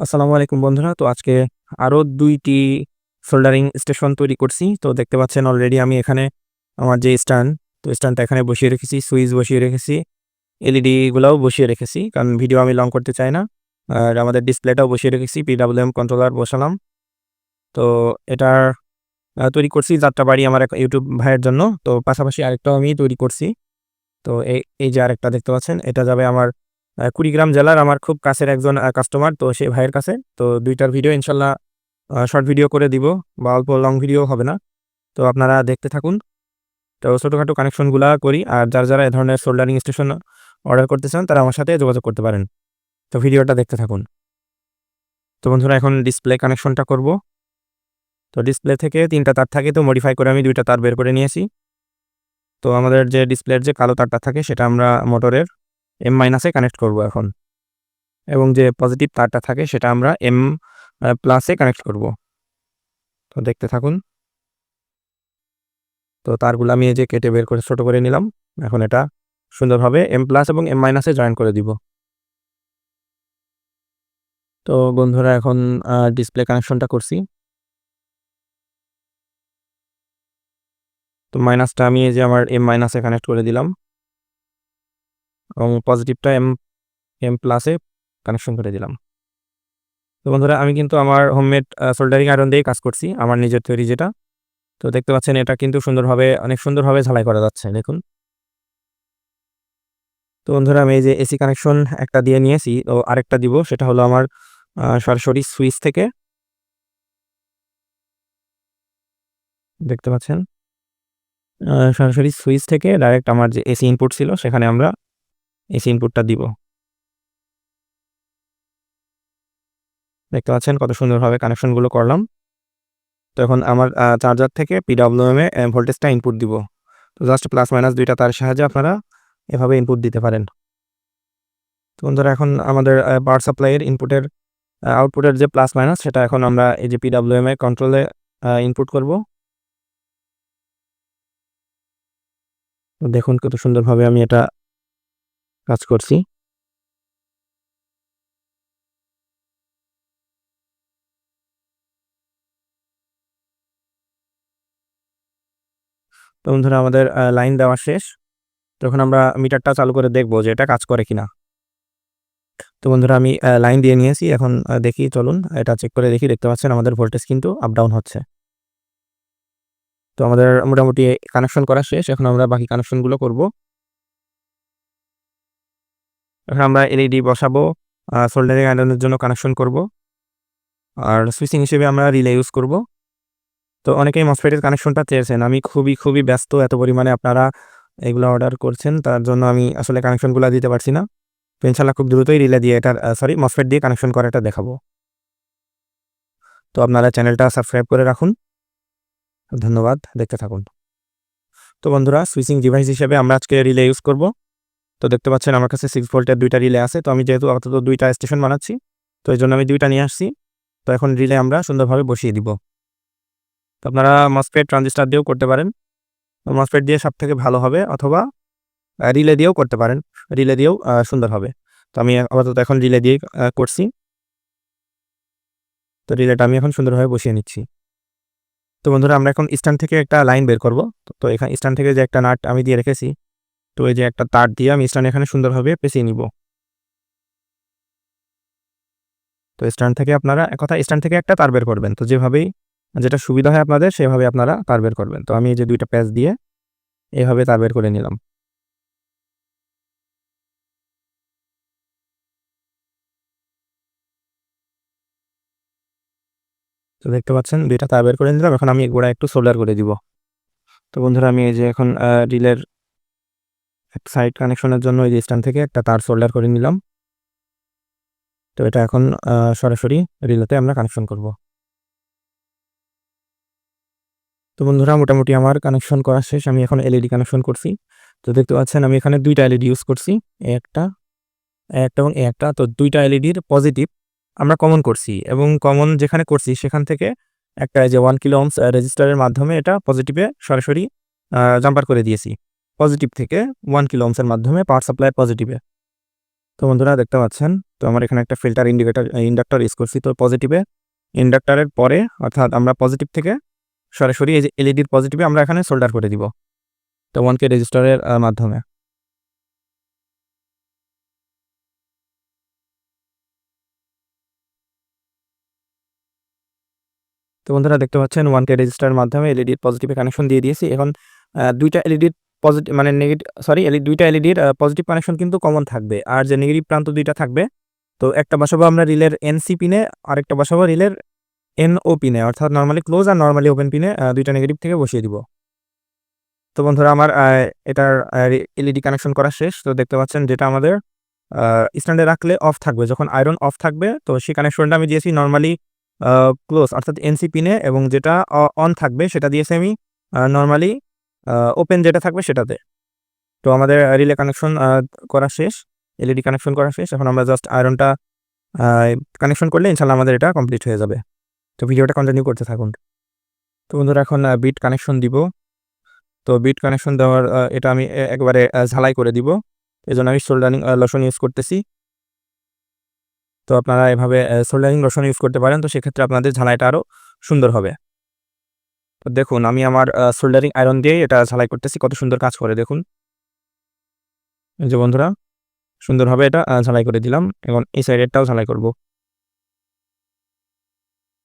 আসসালামু আলাইকুম বন্ধুরা। তো আজকে আরও ২টি সোল্ডারিং স্টেশন তৈরি করছি। তো দেখতে পাচ্ছেন অলরেডি আমি এখানে আমার যে স্ট্যান্ড, তো স্ট্যান্ডটা এখানে বসিয়ে রেখেছি, সুইচ বসিয়ে রেখেছি, এলইডি গুলাও বসিয়ে রেখেছি। কারণ ভিডিও আমি লং করতে চাই না। আর আমাদের ডিসপ্লেটাও বসিয়ে রেখেছি, পিডব্লিউএম কন্ট্রোলার বসালাম। তো এটার তৈরি করছি যাত্রাবাড়ি আমার এক ইউটিউব ভাইয়ের জন্য। তো পাশাপাশি আরেকটাও আমি তৈরি করছি। তো এই যে আরেকটা দেখতে পাচ্ছেন, এটা যাবে আমার কুড়িগ্রাম জেলার আমার খুব কাছের একজন কাস্টমার, তো সেই ভাইয়ের কাছে। তো ২ টার ভিডিও ইনশাল্লাহ শর্ট ভিডিও করে দিব, বা অল্প লং ভিডিও হবে না। তো আপনারা দেখতে থাকুন। তো ছোটোখাটো কানেকশনগুলা করি। আর যারা এ ধরনের সোল্ডারিং স্টেশন অর্ডার করতে চান তারা আমার সাথে যোগাযোগ করতে পারেন। তো ভিডিওটা দেখতে থাকুন। তো বন্ধুরা, এখন ডিসপ্লে কানেকশনটা করব। তো ডিসপ্লে থেকে ৩টা তার থাকে, তো মডিফাই করে আমি ২টা তার বের করে নিয়েছি। তো আমাদের যে ডিসপ্লের যে কালো তারটা থাকে সেটা আমরা মোটরের M- কানেক্ট করব এখন, এবং যে পজিটিভ তারটা থাকে সেটা আমরা M+ কানেক্ট করব। তো দেখতে থাকুন। তো তারগুলো আমি এই যে কেটে বের করে ছোট করে নিলাম। এখন এটা সুন্দরভাবে M+ এবং M- জয়েন করে দিব। তো বন্ধুরা, এখন ডিসপ্লে কানেকশনটা করছি। তো মাইনাসটা আমি এই যে আমার M- কানেক্ট করে দিলাম, এবং পজিটিভটা M+ কানেকশন করে দিলাম। তো বন্ধুরা, আমি কিন্তু আমার হোমমেড সোল্ডারিং আয়রন দিয়েই কাজ করছি, আমার নিজের তৈরি যেটা। তো দেখতে পাচ্ছেন এটা কিন্তু অনেক সুন্দরভাবে ঝালাই করা যাচ্ছে, দেখুন। তো বন্ধুরা, আমি এই যে এসি কানেকশন একটা দিয়ে নিয়েছি, তো আরেকটা দিব, সেটা হলো আমার সরাসরি সুইচ থেকে। দেখতে পাচ্ছেন সরাসরি সুইচ থেকে ডাইরেক্ট আমার যে এসি ইনপুট ছিল সেখানে আমরা এসি ইনপুটটা দিব। দেখতে পাচ্ছেন কত সুন্দরভাবে কানেকশনগুলো করলাম। তো এখন আমার চার্জার থেকে পিডব্লিউএম এ ভোল্টেজটা ইনপুট দিব। তো জাস্ট প্লাস মাইনাস ২টা তারের সাহায্যে আপনারা এভাবে ইনপুট দিতে পারেন। তো বন্ধুরা, এখন আমাদের পাওয়ার সাপ্লাইয়ের আউটপুটের যে প্লাস মাইনাস সেটা এখন আমরা এই যে পিডব্লিউএম এ কন্ট্রোলে ইনপুট করব। দেখুন কত সুন্দরভাবে আমি এটা কাজ করছি। তো বন্ধুরা, আমাদের লাইন দেওয়া শেষ। তখন আমরা মিটারটা চালু করে দেখব যে এটা কাজ করে কিনা। তো বন্ধুরা, আমি লাইন দিয়ে নিয়েছি। এখন দেখি, চলুন এটা চেক করে দেখি। দেখতে পাচ্ছেন আমাদের ভোল্টেজ কিন্তু আপ ডাউন হচ্ছে। তো আমাদের মোটামুটি কানেকশন করা শেষ। এখন আমরা বাকি কানেকশনগুলো করব। এখন আমরা এলইডি বসাবো, সোল্ডারিং আয়রনের জন্য কানেকশন করব, আর সুইচিং হিসেবে আমরা রিলে ইউজ করব। তো অনেকেই মসফেটের কানেকশনটা চেয়েছেন। আমি খুবই ব্যস্ত, এত পরিমাণে আপনারা এগুলো অর্ডার করছেন, তার জন্য আমি আসলে কানেকশনগুলো দিতে পারছি না। তো ইনশাল্লাহ খুব দ্রুতই রিলে দিয়ে মসফেট দিয়ে কানেকশন করাটা দেখাবো। তো আপনারা চ্যানেলটা সাবস্ক্রাইব করে রাখুন। ধন্যবাদ, দেখতে থাকুন। তো বন্ধুরা, সুইচিং ডিভাইস হিসেবে আমরা আজকে রিলে ইউজ করব। তো দেখতে পাচ্ছেন আমার কাছে 6 ভোল্টের 2টা রিলে আছে। তো আমি যেহেতু আপাতত 2টা স্টেশন বানাচ্ছি, তো এই জন্য আমি 2টা নিয়ে আসছি। তো এখন রিলে আমরা সুন্দরভাবে বসিয়ে দিব। তো আপনারা মসফেট ট্রানজিস্টার দিয়েও করতে পারেন। মসফেট দিয়ে সবথেকে ভালো হবে, অথবা রিলে দিয়েও করতে পারেন। রিলে দিয়েও সুন্দর হবে। তো আমি আপাতত এখন রিলে দিয়েই করছি। তো রিলেটা আমি এখন সুন্দরভাবে বসিয়ে নিচ্ছি। তো বন্ধুরা, আমরা এখন স্ট্যান্ড থেকে একটা লাইন বের করব। তো এখানে স্ট্যান্ড থেকে যে একটা নাট আমি দিয়ে রেখেছি, তো এই যে একটা তার দিয়ে আমি স্ট্যান্ড এখানে সুন্দরভাবে পেঁচিয়ে নিব। তো স্ট্যান্ড থেকে আপনারা স্ট্যান্ড থেকে একটা তার বের করবেন। তো যেটা সুবিধা হয় আপনাদের সেভাবে আপনারা তার বের করবেন। তো আমি এই যে 2টা প্যাচ দিয়ে এভাবে তার বের করে নিলাম। তো দেখতে পাচ্ছেন 2টা তার বের করে নিলাম। এখন আমি গোড়ায় একটু সোল্ডার করে দিব। তো বন্ধুরা, আমি এই যে এখন রিলের এক সাইড কানেকশনের জন্য এই যে স্ট্যান্ড থেকে একটা তার সোল্ডার করে নিলাম। তো এটা এখন সরাসরি রিলেতে আমরা কানেকশন করব। তো বন্ধুরা, মোটামুটি আমার কানেকশন করা শেষ। আমি এখন এলইডি কানেকশন করছি। তো দেখতে পাচ্ছেন আমি এখানে 2টা এলইডি ইউজ করছি, একটা একটা এবং একটা। তো 2টা এলইডির পজিটিভ আমরা কমন করছি, এবং কমন যেখানে করছি সেখান থেকে একটা যে 1 কিলো ওহমস রেজিস্টারের মাধ্যমে এটা পজিটিভে সরাসরি জাম্পার করে দিয়েছি। পজিটিভ থেকে 1 কিলো ওহমসের মাধ্যমে পাওয়ার সাপ্লাই পজিটিভে। তো বন্ধুরা দেখতে পাচ্ছেন, তো আমার এখানে একটা ফিল্টার ইন্ডাক্টর ইউজ করছি। তো পজিটিভে ইন্ডাক্টরের পরে অর্থাৎ আমরা পজিটিভ থেকে সরাসরি এই যে এলইডির পজিটিভে আমরা এখানে সোল্ডার করে দিব, তো 1K রেজিস্টরের মাধ্যমে। তো বন্ধুরা দেখতে পাচ্ছেন 1K রেজিস্টারের মাধ্যমে এলইডির পজিটিভে কানেকশন দিয়ে দিয়েছি। এখন দুইটা এলইডির পজিটিভ মানে দুইটা এলইডির পজিটিভ কানেকশন কিন্তু কমন থাকবে, আর যে নেগেটিভ প্রান্ত দুইটা থাকবে, তো একটা বসাবো আমরা রিলের এনসি পিনে, আরেকটা বসাবো রিলের এনও পিনে, অর্থাৎ নর্মালি ক্লোজ আর নর্মালি ওপেন পিনে দুইটা নেগেটিভ থেকে বসিয়ে দিব। তো বন্ধুরা আমার এটার এলইডি কানেকশন করা শেষ। তো দেখতে পাচ্ছেন যেটা আমাদের স্ট্যান্ডে রাখলে অফ থাকবে, যখন আয়রন অফ থাকবে তো সেই কানেকশনটা আমি দিয়েছি নর্মালি ক্লোজ অর্থাৎ এনসি পিনে, এবং যেটা অন থাকবে সেটা দিয়েছি আমি নর্মালি ওপেন যেটা থাকবে সেটাতে। তো আমাদের রিলে কানেকশন করা শেষ, এলইডি কানেকশন করা শেষ। এখন আমরা জাস্ট আয়রনটা কানেকশন করলে ইনশাল্লাহ আমাদের এটা কমপ্লিট হয়ে যাবে। তো ভিডিওটা কন্টিনিউ করতে থাকুন। তো বন্ধুরা এখন বিট কানেকশন দিব। তো বিট কানেকশন দেওয়ার এটা আমি একবারে ঝালাই করে দিব, এজন্য আমি সোল্ডারিং লোশন ইউজ করতেছি। তো আপনারা এভাবে সোল্ডারিং লোশন ইউজ করতে পারেন, তো সেক্ষেত্রে আপনাদের ঝালাইটা আরও সুন্দর হবে। তো দেখুন আমি আমার সোল্ডারিং আয়রন দিয়ে এটা ঝালাই করতেছি, কত সুন্দর কাজ করে দেখুন। এই যে বন্ধুরা সুন্দরভাবে এটা ঝালাই করে দিলাম, এবং এই সাইডেরটাও ঝালাই করব।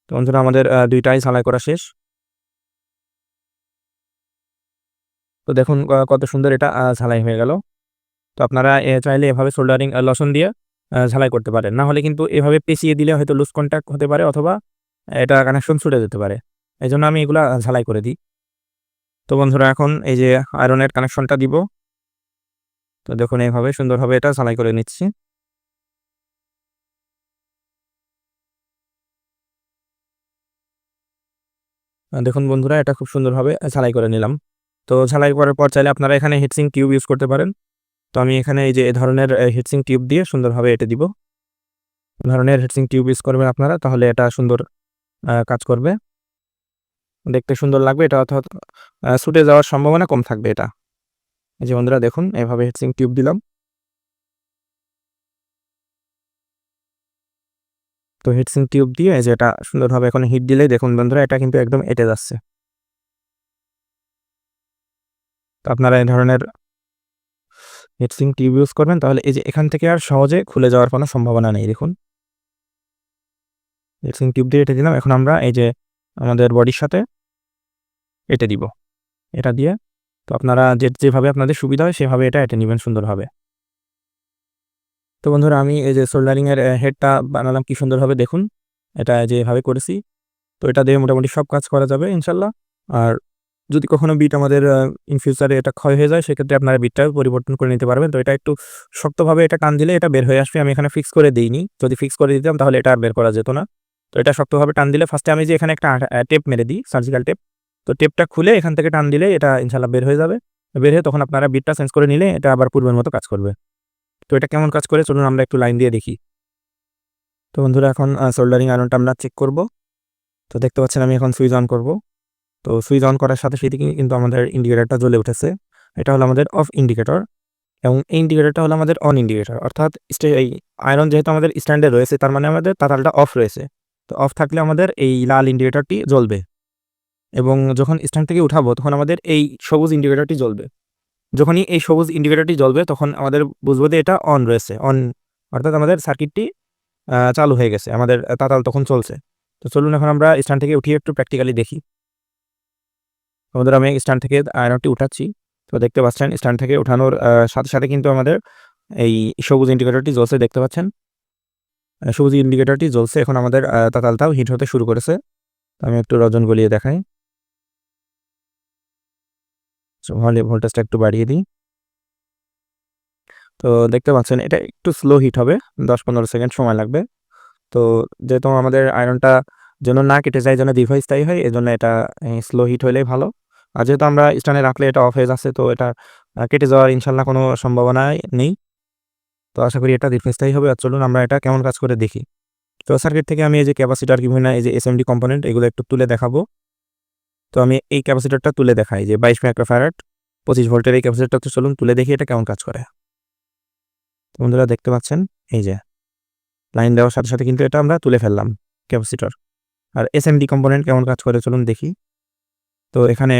তো বন্ধুরা আমাদের দুইটাই ঝালাই করা শেষ। তো দেখুন কত সুন্দর এটা ঝালাই হয়ে গেল। তো আপনারা চাইলে এভাবে সোল্ডারিং লোশন দিয়ে ঝালাই করতে পারেন, না হলে কিন্তু এভাবে পেঁচিয়ে দিলে হয়তো লুজ কন্ট্যাক্ট হতে পারে, অথবা এটা কানেকশন ছুটে যেতে পারে। এই জন্য আমি এগুলা ঝালাই করে দিই। তো বন্ধুরা এখন এই যে আয়রনের কানেকশনটা দিব। তো দেখুন এইভাবে সুন্দরভাবে এটা ঝালাই করে নিচ্ছি। দেখুন বন্ধুরা এটা খুব সুন্দরভাবে ঝালাই করে নিলাম। তো ঝালাই করার পর চাইলে আপনারা এখানে হিটসিং টিউব ইউজ করতে পারেন। তো আমি এখানে এই যে এ ধরনের হিটসিং টিউব দিয়ে সুন্দরভাবে এঁটে দিব। ধরনের হিটসিং টিউব ইউজ করবেন আপনারা, তাহলে এটা সুন্দর কাজ করবে, দেখতে সুন্দর লাগবে এটা, অর্থাৎ ছুটে যাওয়ার সম্ভাবনা কম থাকবে এটা। এই যে বন্ধুরা দেখুন এভাবে হিটসিং টিউব দিলাম। তো হিটসিং টিউব দিয়ে এই যে এটা সুন্দরভাবে এখন হিট দিলেই দেখুন বন্ধুরা এটা কিন্তু একদম এঁটে যাচ্ছে। তো আপনারা এই ধরনের হিটসিং টিউব ইউজ করবেন, তাহলে এই যে এখান থেকে আর সহজে খুলে যাওয়ার কোনো সম্ভাবনা নেই। দেখুন হিটসিং টিউব দিয়ে এঁটে দিলাম। এখন আমরা এই যে আমাদের বডির সাথে এঁটে দিব এটা দিয়ে। তো আপনারা যেভাবে আপনাদের সুবিধা হয় সেভাবে এটা এঁটে নেবেন সুন্দরভাবে। তো বন্ধুরা আমি এই যে সোল্ডারিংয়ের হেডটা বানালাম কি সুন্দরভাবে দেখুন, এটা যেভাবে করেছি। তো এটা দিয়ে মোটামুটি সব কাজ করা যাবে ইনশাল্লাহ। আর যদি কখনো বিট আমাদের ইন ফিউচারে এটা ক্ষয় হয়ে যায়, সেক্ষেত্রে আপনারা বিটটাও পরিবর্তন করে নিতে পারবেন। তো এটা একটু শক্তভাবে এটা টান দিলে এটা বের হয়ে আসবে। আমি এখানে ফিক্স করে দিইনি, যদি ফিক্স করে দিতাম তাহলে এটা আর বের করা যেত না। তো এটা শক্তভাবে টান দিলে ফার্স্টে আমি যে এখানে একটা টেপ মেরে দিই, সার্জিক্যাল টেপ। তো টেপটা খুলে এখান থেকে টান দিলে এটা ইনশাল্লাহ বের হয়ে যাবে। বের হয়ে তখন আপনারা বিটটা চেঞ্জ করে নিলে এটা আবার পূর্বের মতো কাজ করবে। তো এটা কেমন কাজ করে চলুন আমরা একটু লাইন দিয়ে দেখি। তো বন্ধুরা এখন সোল্ডারিং আয়রনটা আমরা চেক করব। তো দেখতে পাচ্ছেন আমি এখন সুইচ অন করব। তো সুইচ অন করার সাথে সাথে কিন্তু আমাদের ইন্ডিকেটরটা জ্বলে উঠেছে। এটা হলো আমাদের অফ ইন্ডিকেটর, এবং এই ইন্ডিকেটরটা হলো আমাদের অন ইন্ডিকেটর। অর্থাৎ এই আয়রন যেহেতু আমাদের স্ট্যান্ডে রয়েছে, তার মানে আমাদের তাতালটা অফ রয়েছে। তো অফ থাকলে আমাদের এই লাল ইন্ডিকেটরটি জ্বলবে, এবং যখন স্ট্যান্ড থেকে উঠাবো তখন আমাদের এই সবুজ ইন্ডিকেটরটি জ্বলবে। যখনই এই সবুজ ইন্ডিকেটরটি জ্বলবে তখন আমাদের বুঝবো যে এটা অন রয়েছে, অন অর্থাৎ আমাদের সার্কিটটি চালু হয়ে গেছে, আমাদের তাতাল তখন চলছে। তো চলুন এখন আমরা স্ট্যান্ড থেকে উঠিয়ে একটু প্র্যাকটিক্যালি দেখি। আমাদের আমি স্ট্যান্ড থেকে আয়রনটি উঠাচ্ছি। তো দেখতে পাচ্ছেন স্ট্যান্ড থেকে উঠানোর সাথে সাথে কিন্তু আমাদের এই সবুজ ইন্ডিকেটরটি জ্বলছে, দেখতে পাচ্ছেন সবুজ ইন্ডিকেটরটি জ্বলছে। এখন আমাদের তাতালটাও হিট হতে শুরু করেছে। আমি একটু রজন গলিয়ে দেখাই। ভোল্টেজটা একটু বাড়িয়ে দিই। তো দেখতে পাচ্ছেন এটা একটু স্লো হিট হবে, 10-15 সেকেন্ড সময় লাগবে। তো যেহেতু আমাদের আয়রনটা যেন না কেটে যায়, যেন দীর্ঘস্থায়ী হয়, এজন্য এটা স্লো হিট হলেই ভালো। আর যেহেতু আমরা স্ট্যান্ডে রাখলে এটা অফ হয়ে যাচ্ছে, তো এটা কেটে যাওয়ার ইনশাল্লাহ কোনো সম্ভাবনাই নেই। তো আশা করি এটা দীর্ঘস্থায়ী হবে। আর চলুন আমরা এটা কেমন কাজ করে দেখি। তো সার্কিট থেকে আমি এই যে ক্যাপাসিটার বিভিন্ন এই যে এসএমডি কম্পোনেন্ট এগুলো একটু তুলে দেখাবো। তো আমি এই ক্যাপাসিটারটা তুলে দেখাই, যে 22 মাইক্রোফ্যারাড 25 ভোল্টের এই ক্যাপাসিটারটা, তো চলুন তুলে দেখি এটা কেমন কাজ করে। বন্ধুরা দেখতে পাচ্ছেন এই যে লাইন দেওয়ার সাথে সাথে কিন্তু এটা আমরা তুলে ফেললাম ক্যাপাসিটর। আর এসএমডি কম্পোনেন্ট কেমন কাজ করে চলুন দেখি। তো এখানে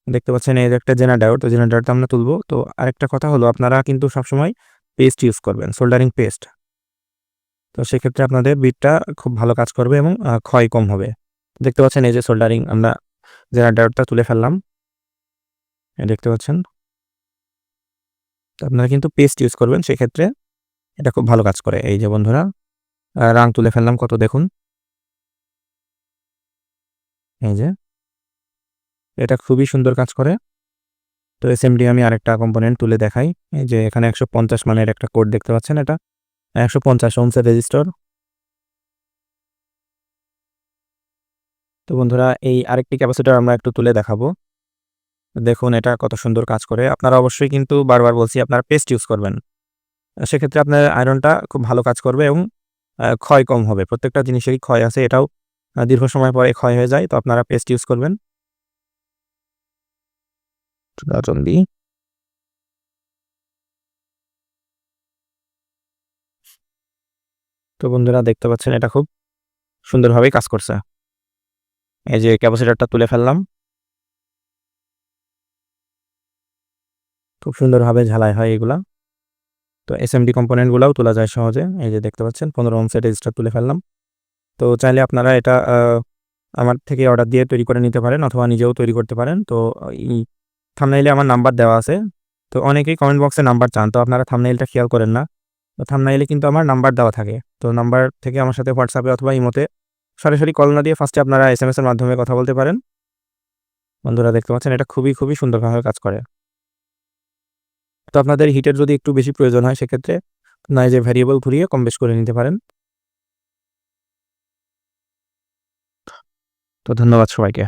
দেখতে পাচ্ছেন এই যে একটা জেনার ডায়োড, তো জেনার ডায়োডটা আমরা তুলবো। তো আরেকটা কথা হলো আপনারা কিন্তু সবসময় পেস্ট ইউজ করবেন, সোল্ডারিং পেস্ট। তো সেক্ষেত্রে আপনাদের বিটটা খুব ভালো কাজ করবে এবং ক্ষয় কম হবে। দেখতে পাচ্ছেন এই যে সোল্ডারিং আমরা জেনার ডায়োডটা তুলে ফেললাম, দেখতে পাচ্ছেন। তো আপনারা কিন্তু পেস্ট ইউজ করবেন, সেক্ষেত্রে এটা খুব ভালো কাজ করে। এই যে বন্ধুরা রাং তুলে ফেললাম কত দেখুন, এই যে এটা খুবই সুন্দর কাজ করে। তো এসএমডি আমি আরেকটা কম্পোনেন্ট তুলে দেখাই। এই যে এখানে 150 মানের একটা কোড দেখতে পাচ্ছেন, এটা 150 ওহমসের রেজিস্টর। তো বন্ধুরা এই আরেকটি ক্যাপাসিটর আমরা একটু তুলে দেখাবো। দেখুন এটা কত সুন্দর কাজ করে। আপনারা অবশ্যই কিন্তু বারবার বলছি আপনারা পেস্ট ইউজ করবেন। সেক্ষেত্রে আপনার আয়রনটা খুব ভালো কাজ করবে এবং ক্ষয় কম হবে। প্রত্যেকটা জিনিসেরই ক্ষয় আছে, এটাও দীর্ঘ সময় পরে ক্ষয় হয়ে যায়। তো আপনারা পেস্ট ইউজ করবেন। চুলাচন্ডী। তো বন্ধুরা দেখতে পাচ্ছেন এটা খুব সুন্দরভাবেই কাজ করছে। এই যে ক্যাপাসিটরটা তুলে ফেললাম, খুব সুন্দরভাবে ঝালাই হয় এগুলা। তো এসএমডি কম্পোনেন্টগুলাও তোলা যায় সহজে। এই যে দেখতে পাচ্ছেন 15 ওহমসের রেজিস্টার তুলে ফেললাম। তো চাইলে আপনারা এটা আমার থেকে অর্ডার দিয়ে তৈরি করে নিতে পারেন অথবা নিজেও তৈরি করতে পারেন। তো এই থাম্বনেইলে আমার নাম্বার দেওয়া আছে। তো অনেকেই কমেন্ট বক্সে নাম্বার চান, তো আপনারা থাম্বনেইলটা খেয়াল করেন না। তো থাম্বনেইলে কিন্তু আমার নাম্বার দেওয়া থাকে। তো নাম্বার থেকে আমার সাথে হোয়াটসঅ্যাপে অথবা ইমোতে সরাসরি কল না দিয়ে ফার্স্টে আপনারা এসএমএস এর মাধ্যমে কথা বলতে পারেন। বন্ধুরা দেখতে পাচ্ছেন এটা খুবই সুন্দরভাবে কাজ করে। তো আপনাদের হিটের যদি একটু বেশি প্রয়োজন হয় সেক্ষেত্রে আপনারা এই যে ভ্যারিয়েবল ঘুরিয়ে কম বেশ করে নিতে পারেন। তো ধন্যবাদ সবাইকে।